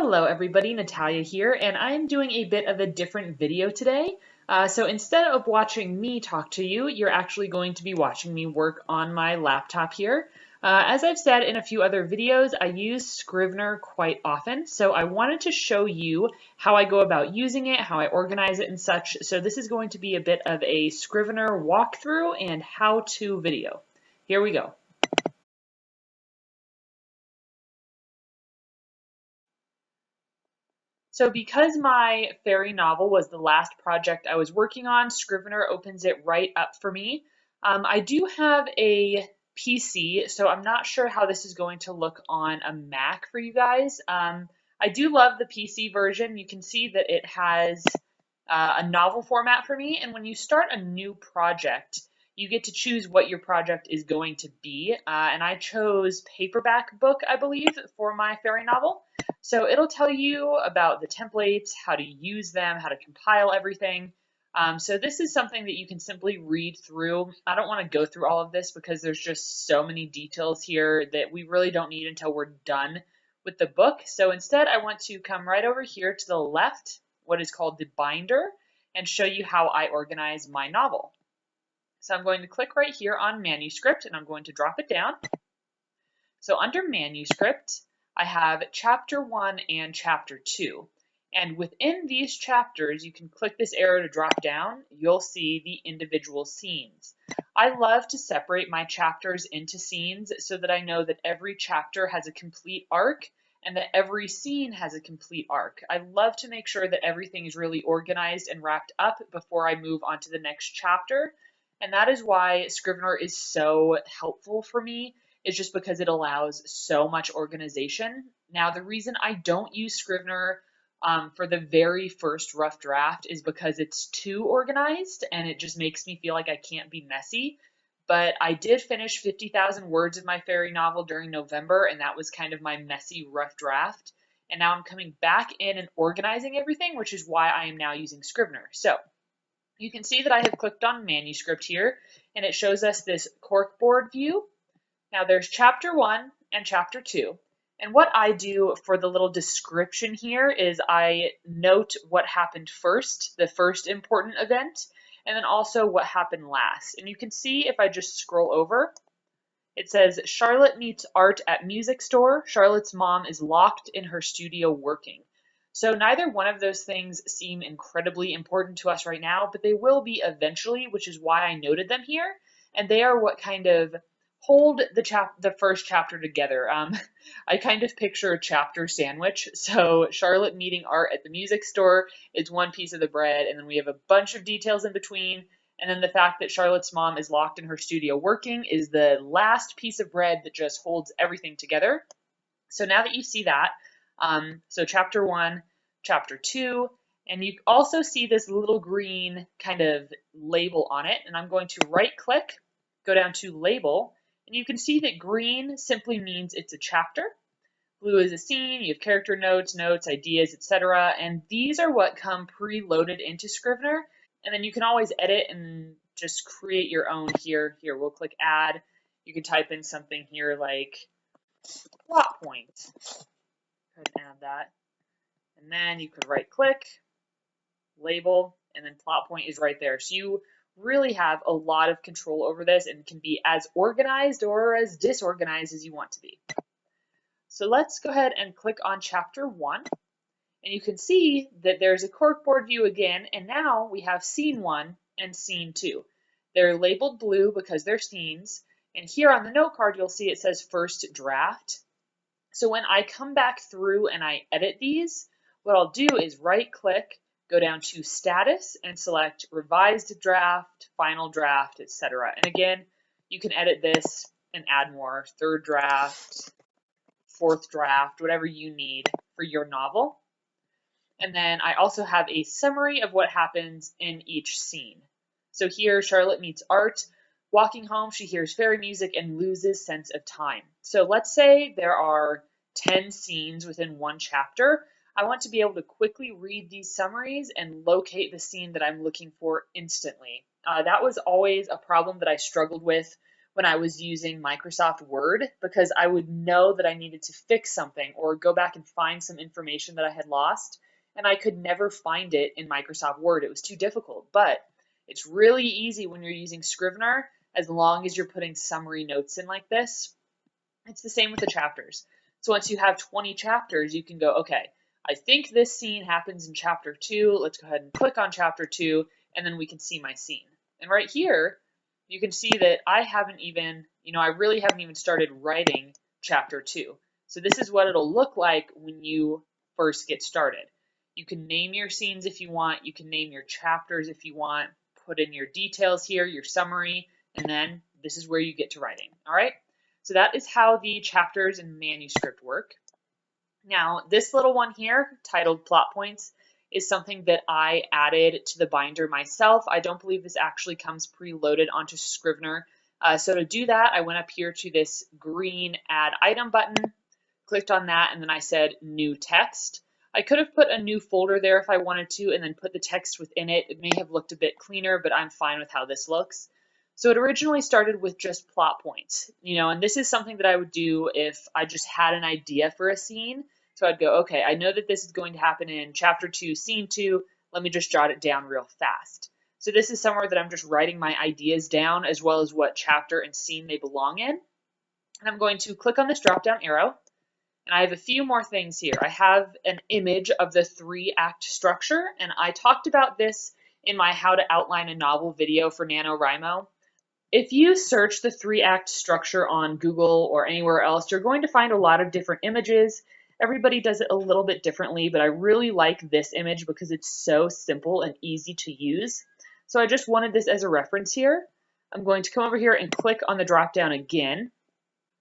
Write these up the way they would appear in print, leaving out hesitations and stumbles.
Hello everybody, Natalia here, and I'm doing a bit of a different video today. So instead of watching me talk to you, you're actually going to be watching me work on my laptop here. As I've said in a few other videos, I use Scrivener quite often, so I wanted to show you how I go about using it, how I organize it and such. So this is going to be a bit of a Scrivener walkthrough and how-to video. Here we go. So because my fairy novel was the last project I was working on, Scrivener opens it right up for me. I do have a PC, so I'm not sure how this is going to look on a Mac for you guys. I do love the PC version. You can see that it has a novel format for me, and when you start a new project, you get to choose what your project is going to be, and I chose paperback book, I believe, for my fairy novel. So it'll tell you about the templates, how to use them, how to compile everything. So this is something that you can simply read through. I don't want to go through all of this because there's just so many details here that we really don't need until we're done with the book. So instead, I want to come right over here to the left, what is called the binder, and show you how I organize my novel. So I'm going to click right here on Manuscript, and I'm going to drop it down. So under Manuscript, I have Chapter 1 and Chapter 2. And within these chapters, you can click this arrow to drop down. You'll see the individual scenes. I love to separate my chapters into scenes so that I know that every chapter has a complete arc and that every scene has a complete arc. I love to make sure that everything is really organized and wrapped up before I move on to the next chapter. And that is why Scrivener is so helpful for me. It's just because it allows so much organization. Now, the reason I don't use Scrivener for the very first rough draft is because it's too organized and it just makes me feel like I can't be messy. But I did finish 50,000 words of my fairy novel during November, and that was kind of my messy rough draft. And now I'm coming back in and organizing everything, which is why I am now using Scrivener. So you can see that I have clicked on Manuscript here, and it shows us this corkboard view. Now there's Chapter 1 and Chapter 2. And what I do for the little description here is I note what happened first, the first important event, and then also what happened last. And you can see if I just scroll over, it says Charlotte meets Art at music store. Charlotte's mom is locked in her studio working. So neither one of those things seem incredibly important to us right now, but they will be eventually, which is why I noted them here. And they are what kind of hold the first chapter together. I kind of picture a chapter sandwich. So Charlotte meeting Art at the music store is one piece of the bread, and then we have a bunch of details in between. And then the fact that Charlotte's mom is locked in her studio working is the last piece of bread that just holds everything together. So now that you see that, so Chapter 1, Chapter 2, and you also see this little green kind of label on it. And I'm going to right click, go down to Label, and you can see that green simply means it's a chapter. Blue is a scene, you have character notes, ideas, etc. And these are what come preloaded into Scrivener. And then you can always edit and just create your own here. Here, we'll click Add. You can type in something here like plot point. Go ahead and add that. And then you could right click, label, and then plot point is right there. So you really have a lot of control over this and can be as organized or as disorganized as you want to be. So let's go ahead and click on Chapter 1. And you can see that there's a corkboard view again, and now we have Scene 1 and Scene 2. They're labeled blue because they're scenes, and here on the note card you'll see it says First Draft. So when I come back through and I edit these, what I'll do is right click, go down to Status, and select Revised Draft, Final Draft, etc. And again, you can edit this and add more, third draft, fourth draft, whatever you need for your novel. And then I also have a summary of what happens in each scene. So here, Charlotte meets Art. Walking home, she hears fairy music and loses sense of time. So let's say there are 10 scenes within one chapter. I want to be able to quickly read these summaries and locate the scene that I'm looking for instantly. That was always a problem that I struggled with when I was using Microsoft Word, because I would know that I needed to fix something or go back and find some information that I had lost, and I could never find it in Microsoft Word. It was too difficult, but it's really easy when you're using Scrivener as long as you're putting summary notes in like this. It's the same with the chapters. So once you have 20 chapters, you can go, okay, I think this scene happens in chapter 2. Let's go ahead and click on chapter 2, and then we can see my scene. And right here, you can see that I haven't even, I really haven't even started writing chapter 2. So this is what it'll look like when you first get started. You can name your scenes if you want. You can name your chapters if you want. Put in your details here, your summary, and then this is where you get to writing. All right? So that is how the chapters and manuscript work. Now, this little one here, titled Plot Points, is something that I added to the binder myself. I don't believe this actually comes preloaded onto Scrivener. So to do that, I went up here to this green Add Item button, clicked on that, and then I said New Text. I could have put a new folder there if I wanted to, and then put the text within it. It may have looked a bit cleaner, but I'm fine with how this looks. So it originally started with just plot points, and this is something that I would do if I just had an idea for a scene. So I'd go, okay, I know that this is going to happen in chapter 2, scene 2. Let me just jot it down real fast. So this is somewhere that I'm just writing my ideas down as well as what chapter and scene they belong in. And I'm going to click on this drop-down arrow. And I have a few more things here. I have an image of the 3-act structure, and I talked about this in my How to Outline a Novel video for NaNoWriMo. If you search the 3-act structure on Google or anywhere else, you're going to find a lot of different images. Everybody does it a little bit differently, but I really like this image because it's so simple and easy to use. So I just wanted this as a reference here. I'm going to come over here and click on the drop down again.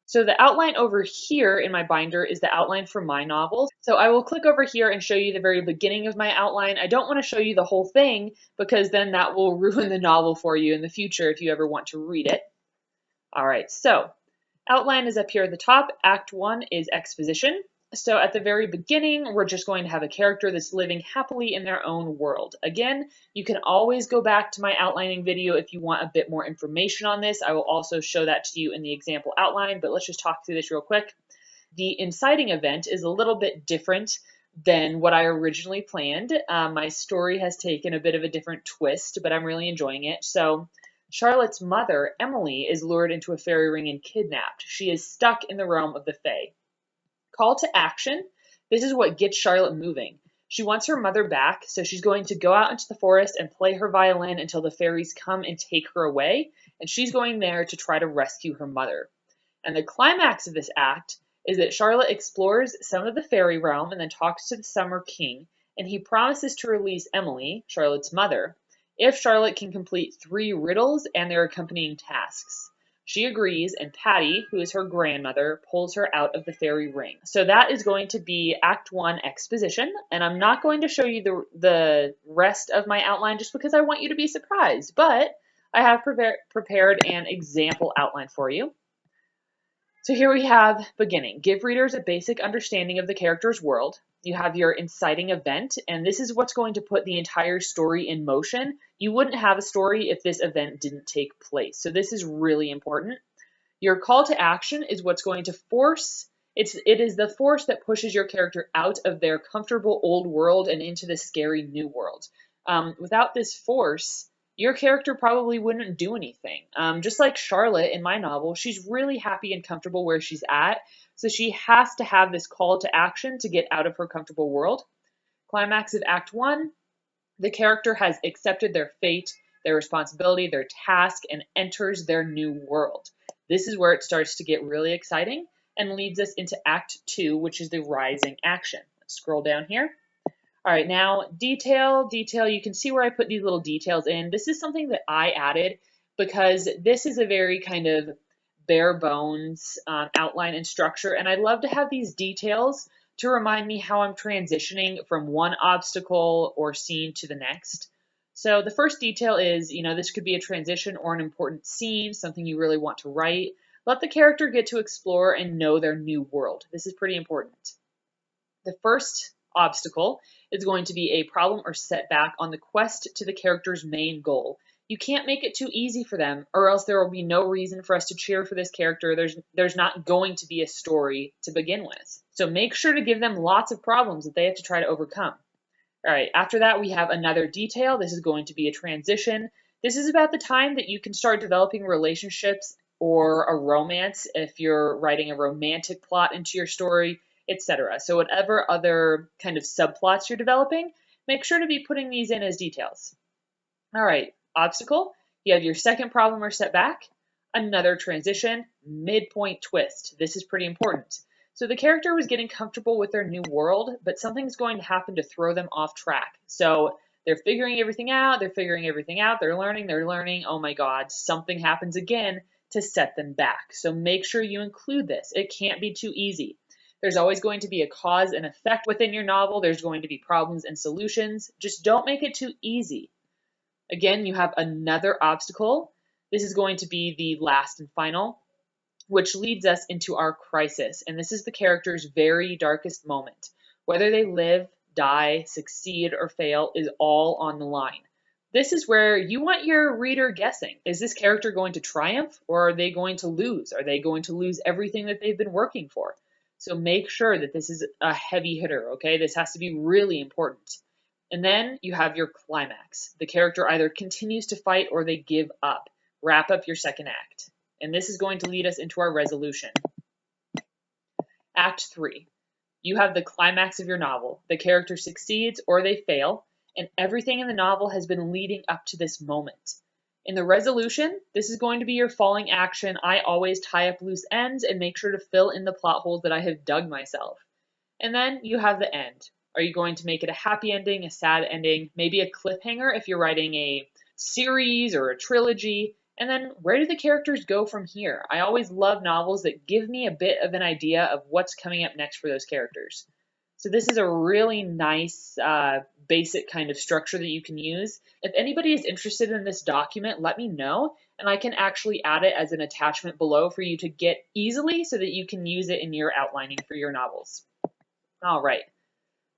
So the outline over here in my binder is the outline for my novel. So I will click over here and show you the very beginning of my outline. I don't want to show you the whole thing because then that will ruin the novel for you in the future if you ever want to read it. All right, so outline is up here at the top. Act 1 is exposition. So at the very beginning, we're just going to have a character that's living happily in their own world. Again, you can always go back to my outlining video if you want a bit more information on this. I will also show that to you in the example outline, but let's just talk through this real quick. The inciting event is a little bit different than what I originally planned. My story has taken a bit of a different twist, but I'm really enjoying it. So Charlotte's mother, Emily, is lured into a fairy ring and kidnapped. She is stuck in the realm of the Fae. Call to action. This is what gets Charlotte moving. She wants her mother back, so she's going to go out into the forest and play her violin until the fairies come and take her away, and she's going there to try to rescue her mother. And the climax of this act is that Charlotte explores some of the fairy realm and then talks to the Summer King, and he promises to release Emily, Charlotte's mother, if Charlotte can complete 3 riddles and their accompanying tasks. She agrees, and Patty, who is her grandmother, pulls her out of the fairy ring. So that is going to be Act 1 exposition, and I'm not going to show you the rest of my outline just because I want you to be surprised, but I have prepared an example outline for you. So here we have beginning. Give readers a basic understanding of the character's world. You have your inciting event, and this is what's going to put the entire story in motion. You wouldn't have a story if this event didn't take place. So this is really important. Your call to action is what's going to force, it is the force that pushes your character out of their comfortable old world and into the scary new world. Without this force, your character probably wouldn't do anything. Just like Charlotte in my novel, she's really happy and comfortable where she's at, so she has to have this call to action to get out of her comfortable world. Climax of Act 1, the character has accepted their fate, their responsibility, their task, and enters their new world. This is where it starts to get really exciting and leads us into Act 2, which is the rising action. Let's scroll down here. All right, now detail, you can see where I put these little details in. This is something that I added because this is a very kind of bare bones outline and structure, and I love to have these details to remind me how I'm transitioning from one obstacle or scene to the next. So the first detail is, this could be a transition or an important scene, something you really want to write. Let the character get to explore and know their new world. This is pretty important. The first obstacle is going to be a problem or setback on the quest to the character's main goal. You can't make it too easy for them, or else there will be no reason for us to cheer for this character. There's not going to be a story to begin with. So make sure to give them lots of problems that they have to try to overcome. All right, after that, we have another detail. This is going to be a transition. This is about the time that you can start developing relationships or a romance if you're writing a romantic plot into your story, etc. So whatever other kind of subplots you're developing, make sure to be putting these in as details. All right, obstacle. You have your second problem or setback. Another transition, midpoint twist. This is pretty important. So the character was getting comfortable with their new world, but something's going to happen to throw them off track. So they're figuring everything out, they're learning. Oh my God, something happens again to set them back. So make sure you include this. It can't be too easy. There's always going to be a cause and effect within your novel. There's going to be problems and solutions. Just don't make it too easy. Again, you have another obstacle. This is going to be the last and final, which leads us into our crisis. And this is the character's very darkest moment. Whether they live, die, succeed, or fail is all on the line. This is where you want your reader guessing. Is this character going to triumph, or are they going to lose? Are they going to lose everything that they've been working for? So make sure that this is a heavy hitter, okay? This has to be really important. And then you have your climax. The character either continues to fight or they give up. Wrap up your second act. And this is going to lead us into our resolution. Act 3. You have the climax of your novel. The character succeeds or they fail, and everything in the novel has been leading up to this moment. In the resolution, this is going to be your falling action. I always tie up loose ends and make sure to fill in the plot holes that I have dug myself. And then you have the end. Are you going to make it a happy ending, a sad ending, maybe a cliffhanger if you're writing a series or a trilogy? And then where do the characters go from here? I always love novels that give me a bit of an idea of what's coming up next for those characters. So this is a really nice basic kind of structure that you can use. If anybody is interested in this document, let me know, and I can actually add it as an attachment below for you to get easily so that you can use it in your outlining for your novels. All right.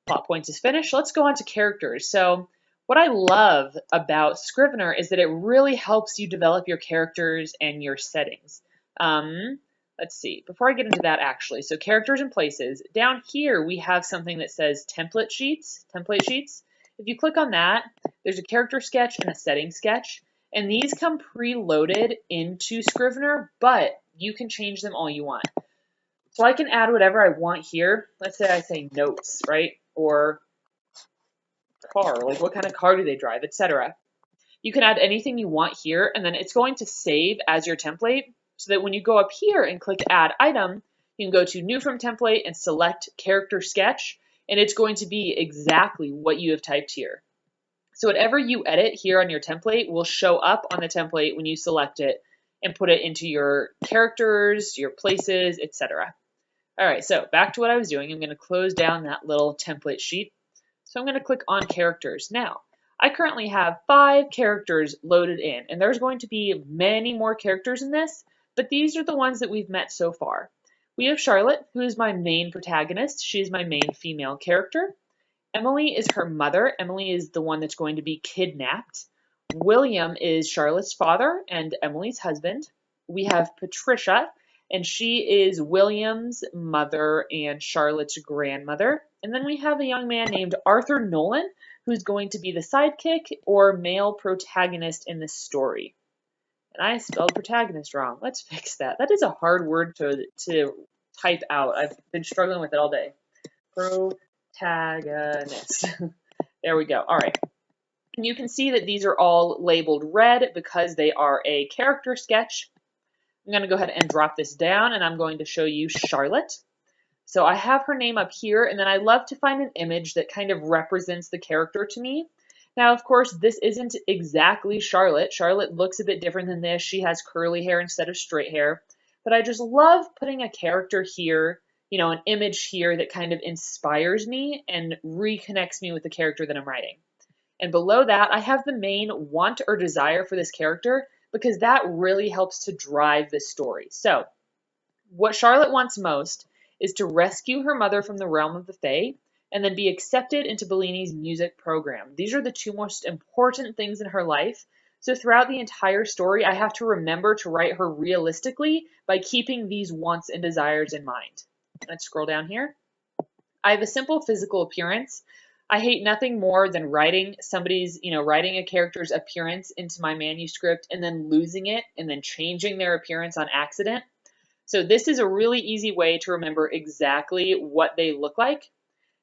Plot points is finished. Let's go on to characters. So what I love about Scrivener is that it really helps you develop your characters and your settings. Let's see, before I get into that actually, so characters and places, down here we have something that says template sheets. If you click on that, there's a character sketch and a setting sketch, and these come preloaded into Scrivener, but you can change them all you want. So I can add whatever I want here. Let's say I say notes, right? Or car, like what kind of car do they drive, etc. You can add anything you want here, and then it's going to save as your template so that when you go up here and click add item, you can go to new from template and select character sketch, and it's going to be exactly what you have typed here. So whatever you edit here on your template will show up on the template when you select it and put it into your characters, your places, etc. All right, so back to what I was doing. I'm going to close down that little template sheet. So I'm going to click on characters. Now, I currently have 5 characters loaded in, and there's going to be many more characters in this, but these are the ones that we've met so far. We have Charlotte, who is my main protagonist. She's my main female character. Emily is her mother. Emily is the one that's going to be kidnapped. William is Charlotte's father and Emily's husband. We have Patricia, and she is William's mother and Charlotte's grandmother. And then we have a young man named Arthur Nolan, who's going to be the sidekick or male protagonist in this story. And I spelled protagonist wrong. Let's fix that. That is a hard word to type out. I've been struggling with it all day. Protagonist. There we go. All right. And you can see that these are all labeled red because they are a character sketch. I'm going to go ahead and drop this down, and I'm going to show you Charlotte. So I have her name up here, and then I love to find an image that kind of represents the character to me. Now, of course, this isn't exactly Charlotte. Charlotte looks a bit different than this. She has curly hair instead of straight hair. But I just love putting a character here, an image here that kind of inspires me and reconnects me with the character that I'm writing. And below that, I have the main want or desire for this character because that really helps to drive this story. So what Charlotte wants most is to rescue her mother from the realm of the Fae and then be accepted into Bellini's music program. These are the 2 most important things in her life. So throughout the entire story, I have to remember to write her realistically by keeping these wants and desires in mind. Let's scroll down here. I have a simple physical appearance. I hate nothing more than writing writing a character's appearance into my manuscript and then losing it and then changing their appearance on accident. So this is a really easy way to remember exactly what they look like.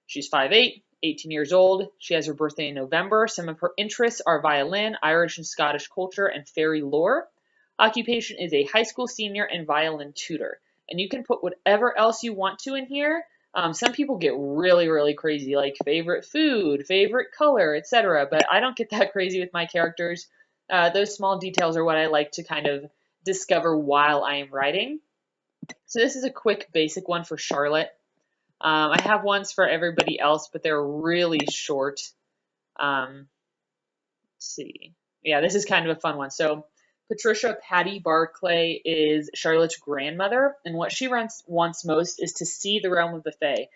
She's 5'8", 18 years old. She has her birthday in November. Some of her interests are violin, Irish and Scottish culture, and fairy lore. Occupation is a high school senior and violin tutor. And you can put whatever else you want to in here. Some people get really, really crazy, like favorite food, favorite color, etc. But I don't get that crazy with my characters. Those small details are what I like to kind of discover while I am writing. So this is a quick basic one for Charlotte. I have ones for everybody else, but they're really short. Let's see. Yeah, this is kind of a fun one. So Patricia Patty Barclay is Charlotte's grandmother, and what she wants most is to see the realm of the Fae.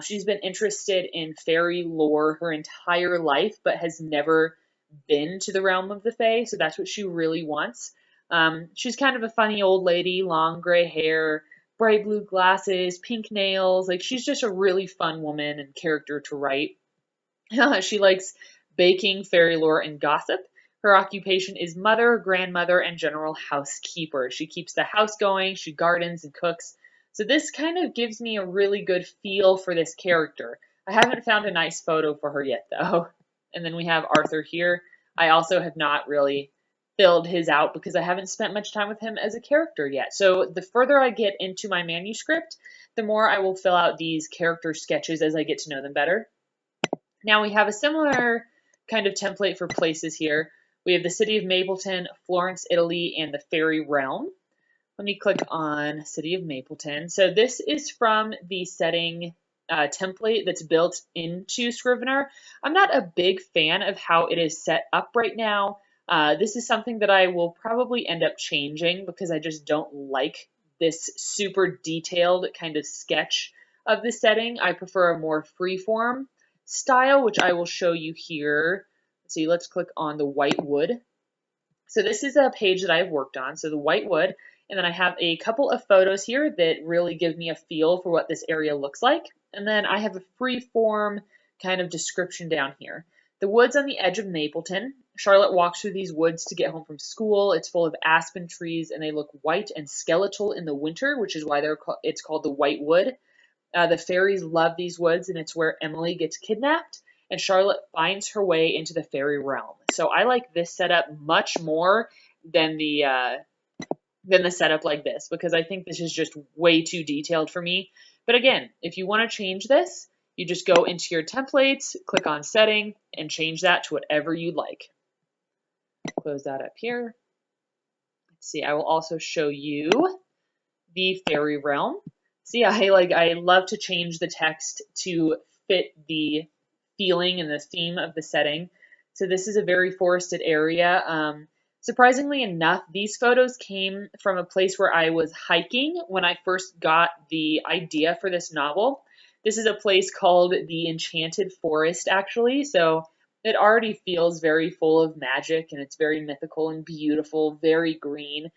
She's been interested in fairy lore her entire life, but has never been to the realm of the Fae, so that's what she really wants. She's kind of a funny old lady, long gray hair, bright blue glasses, pink nails. Like, she's just a really fun woman and character to write. She likes baking, fairy lore, and gossip. Her occupation is mother, grandmother, and general housekeeper. She keeps the house going, she gardens and cooks. So this kind of gives me a really good feel for this character. I haven't found a nice photo for her yet, though. And then we have Arthur here. I also have not really filled his out because I haven't spent much time with him as a character yet. So the further I get into my manuscript, the more I will fill out these character sketches as I get to know them better. Now we have a similar kind of template for places here. We have the city of Mapleton, Florence, Italy, and the fairy realm. Let me click on City of Mapleton. So this is from the setting template that's built into Scrivener. I'm not a big fan of how it is set up right now. This is something that I will probably end up changing because I just don't like this super detailed kind of sketch of the setting. I prefer a more freeform style, which I will show you here. Let's see, let's click on the Whitewood. So this is a page that I've worked on, so the Whitewood, and then I have a couple of photos here that really give me a feel for what this area looks like. And then I have a free form kind of description down here. The woods on the edge of Mapleton. Charlotte walks through these woods to get home from school. It's full of aspen trees, and they look white and skeletal in the winter, which is why it's called the Whitewood. The fairies love these woods, and it's where Emily gets kidnapped, and Charlotte finds her way into the fairy realm. So I like this setup much more than the setup like this, because I think this is just way too detailed for me. But again, if you want to change this, you just go into your templates, click on setting, and change that to whatever you'd like. Close that up here. Let's see, I will also show you the fairy realm. See, I love to change the text to fit the feeling and the theme of the setting. So this is a very forested area. Surprisingly enough, these photos came from a place where I was hiking when I first got the idea for this novel. This is a place called the Enchanted Forest, actually. So it already feels very full of magic, and it's very mythical and beautiful, very green.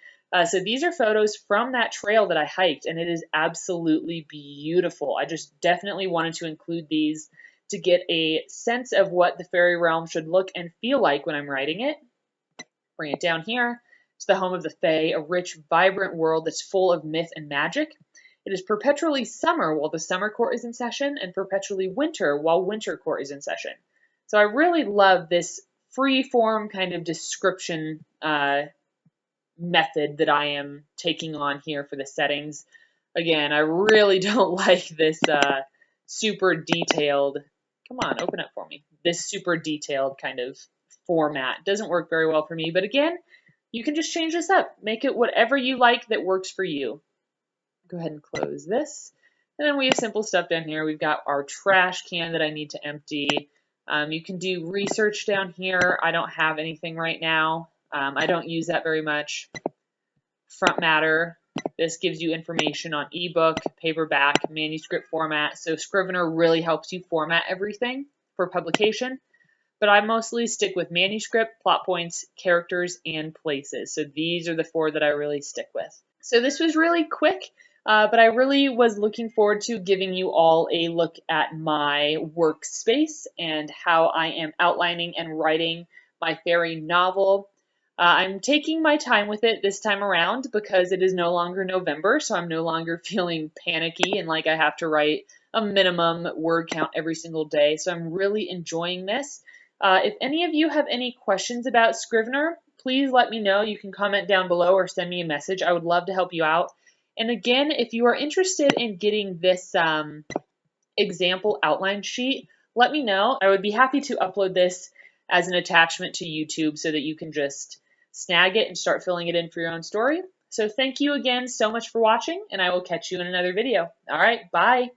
So these are photos from that trail that I hiked, and it is absolutely beautiful. I just definitely wanted to include these to get a sense of what the fairy realm should look and feel like when I'm writing it. Bring it down here. It's the home of the Fae, a rich, vibrant world that's full of myth and magic. It is perpetually summer while the summer court is in session, and perpetually winter while winter court is in session. So I really love this free form kind of description method that I am taking on here for the settings. Again, I really don't like this super detailed, come on, open up for me, this super detailed kind of format. Doesn't work very well for me, but again, you can just change this up. Make it whatever you like that works for you. Go ahead and close this. And then we have simple stuff down here. We've got our trash can that I need to empty. You can do research down here. I don't have anything right now. I don't use that very much. Front matter. This gives you information on ebook, paperback, manuscript format. So Scrivener really helps you format everything for publication. but I mostly stick with manuscript, plot points, characters, and places. So these are the 4 that I really stick with. So this was really quick, but I really was looking forward to giving you all a look at my workspace and how I am outlining and writing my fairy novel. I'm taking my time with it this time around because it is no longer November, so I'm no longer feeling panicky and like I have to write a minimum word count every single day. So I'm really enjoying this. If any of you have any questions about Scrivener, please let me know. You can comment down below or send me a message. I would love to help you out. And again, if you are interested in getting this example outline sheet, let me know. I would be happy to upload this as an attachment to YouTube so that you can just snag it and start filling it in for your own story. So thank you again so much for watching, and I will catch you in another video. All right, bye.